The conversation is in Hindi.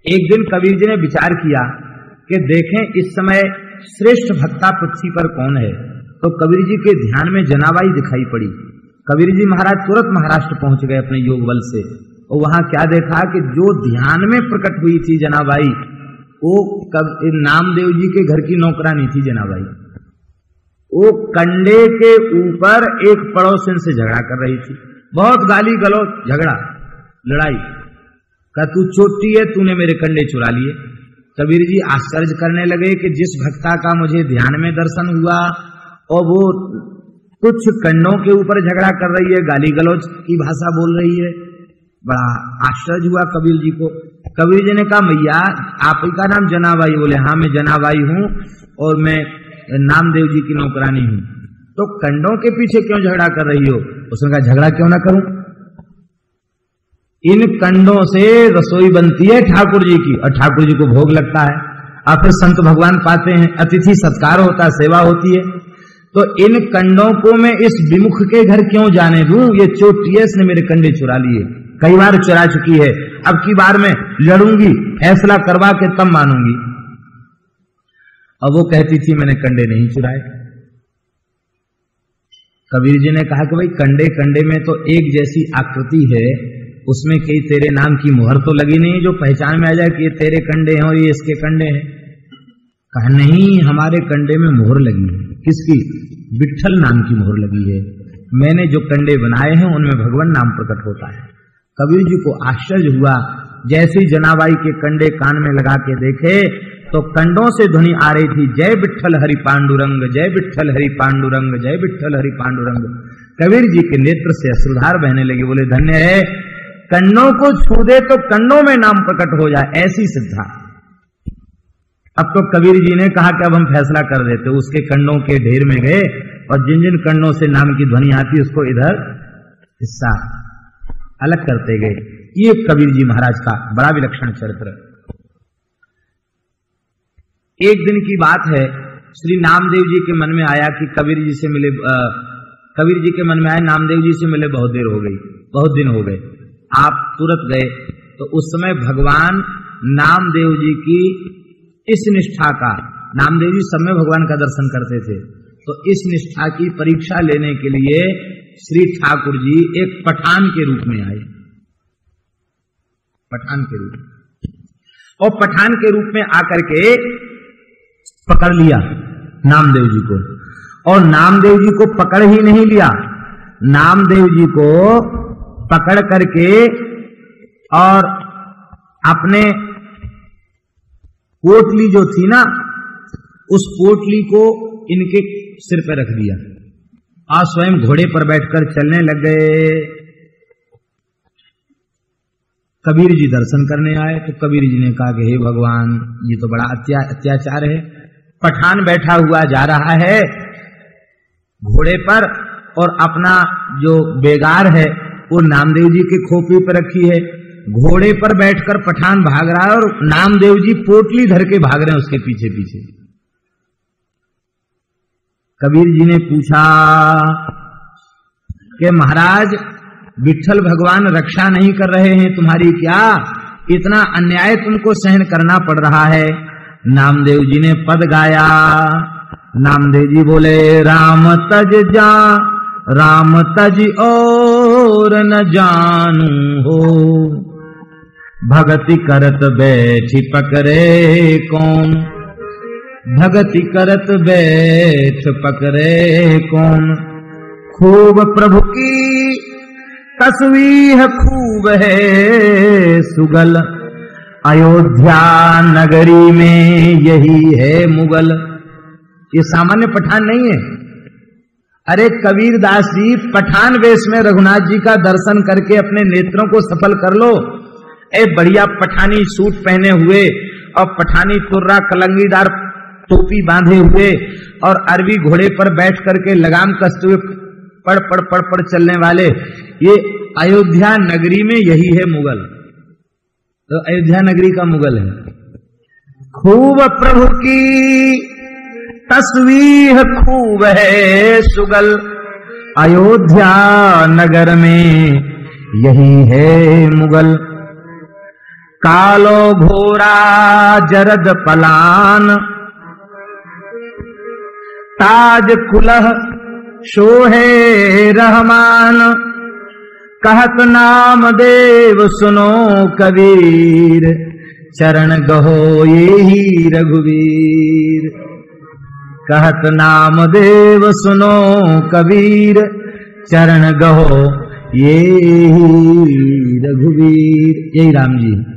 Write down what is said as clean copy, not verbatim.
एक दिन कबीर जी ने विचार किया कि देखें इस समय श्रेष्ठ भक्ता पृथ्वी पर कौन है। तो कबीर जी के ध्यान में जनाबाई दिखाई पड़ी। कबीर जी महाराज तुरंत महाराष्ट्र पहुंच गए अपने योग बल से, और वहां क्या देखा कि जो ध्यान में प्रकट हुई थी जनाबाई, वो नामदेव जी के घर की नौकरानी थी जनाबाई। वो कंडे के ऊपर एक पड़ोसन से झगड़ा कर रही थी, बहुत गाली गलौज झगड़ा लड़ाई का, तू चोटी है, तूने मेरे कंडे चुरा लिए। कबीर जी आश्चर्य करने लगे कि जिस भक्ता का मुझे ध्यान में दर्शन हुआ और वो कुछ कंडों के ऊपर झगड़ा कर रही है, गाली गलौज की भाषा बोल रही है। बड़ा आश्चर्य हुआ कबीर जी को। कबीर जी ने कहा, मैया आप ही का नाम जनाबाई? बोले हाँ मैं जनाबाई हूं और मैं नामदेव जी की नौकरानी हूं। तो कंडों के पीछे क्यों झगड़ा कर रही हो? उसने कहा झगड़ा क्यों ना करूं, इन कंडों से रसोई बनती है ठाकुर जी की, और ठाकुर जी को भोग लगता है, और फिर संत भगवान पाते हैं, अतिथि सत्कार होता है, सेवा होती है। तो इन कंडों को मैं इस विमुख के घर क्यों जाने दूं? ये चोटी है, इसने मेरे कंडे चुरा लिए, कई बार चुरा चुकी है, अब की बार मैं लड़ूंगी, फैसला करवा के तब मानूंगी। अब वो कहती थी मैंने कंडे नहीं चुराए। कबीर जी ने कहा कि भाई कंडे कंडे में तो एक जैसी आकृति है, उसमें कई तेरे नाम की मुहर तो लगी नहीं जो पहचान में आ जाए कि ये तेरे कंडे हैं और ये इसके कंडे हैं। कहा नहीं, हमारे कंडे में मुहर लगी है। किसकी? विट्ठल नाम की मुहर लगी है। मैंने जो कंडे बनाए हैं उनमें भगवान नाम प्रकट होता है। कबीर जी को आश्चर्य हुआ। जैसे ही जनाबाई के कंडे कान में लगा के देखे तो कंडों से ध्वनि आ रही थी, जय विट्ठल हरि पांडुरंग, जय विट्ठल हरि पांडुरंग, जय विट्ठल हरि पांडुरंग। कबीर जी के नेत्र से अश्रुधार बहने लगे। बोले धन्य है, कंडों को छू दे तो कंडों में नाम प्रकट हो जाए, ऐसी सिद्धा। अब तो कबीर जी ने कहा कि अब हम फैसला कर देते। उसके कंडों के ढेर में गए और जिन जिन कंडों से नाम की ध्वनि आती उसको इधर हिस्सा अलग करते गए। ये कबीर जी महाराज का बड़ा विलक्षण चरित्र। एक दिन की बात है, श्री नामदेव जी के मन में आया कि कबीर जी से मिले, कबीर जी के मन में आया नामदेव जी से मिले बहुत देर हो गई, बहुत दिन हो गए, आप तुरंत गए। तो उस समय भगवान नामदेव जी की इस निष्ठा का, नामदेव जी सब में भगवान का दर्शन करते थे, तो इस निष्ठा की परीक्षा लेने के लिए श्री ठाकुर जी एक पठान के रूप में आए, पठान के रूप में, और पठान के रूप में आकर के पकड़ लिया नामदेव जी को। और नामदेव जी को पकड़ ही नहीं लिया, नामदेव जी को पकड़ करके और अपने पोटली जो थी ना, उस पोटली को इनके सिर पर रख दिया और स्वयं घोड़े पर बैठकर चलने लग गए। कबीर जी दर्शन करने आए तो कबीर जी ने कहा कि हे भगवान, ये तो बड़ा अत्याचार है। पठान बैठा हुआ जा रहा है घोड़े पर और अपना जो बेगार है वो नामदेव जी के खोपड़ी पर रखी है, घोड़े पर बैठकर पठान भाग रहा है और नामदेव जी पोटली धर के भाग रहे हैं उसके पीछे पीछे। कबीर जी ने पूछा कि महाराज, विट्ठल भगवान रक्षा नहीं कर रहे हैं तुम्हारी क्या? इतना अन्याय तुमको सहन करना पड़ रहा है। नामदेव जी ने पद गाया। नामदेव जी बोले, राम तज जा, राम तज और न जानू हो, भगति करत बैठी पकड़े कौन, भगति करत बैठ पकड़े कौन। खूब प्रभु की तस्वीर खूब है सुगल, अयोध्या नगरी में यही है मुगल। ये सामान्य पठान नहीं है। अरे कबीर दास जी पठान वेश में रघुनाथ जी का दर्शन करके अपने नेत्रों को सफल कर लो। ए बढ़िया पठानी सूट पहने हुए और पठानी तुर्रा कलंगीदार टोपी बांधे हुए और अरबी घोड़े पर बैठ करके लगाम कसते हुए पड़ पड़ पड़ पड़ चलने वाले, ये अयोध्या नगरी में यही है मुगल। तो अयोध्या नगरी का मुगल है। खूब प्रभु की तस्वीर खूब है सुगल, अयोध्या नगर में यही है मुगल। कालो घोरा जरद पलान, ताज कुलह शोहे रहमान। कहत नाम देव सुनो कबीर, चरण गहो ये ही रघुवीर। कहत नाम देव सुनो कबीर, चरण गहो ये ही रघुवीर। यही राम जी।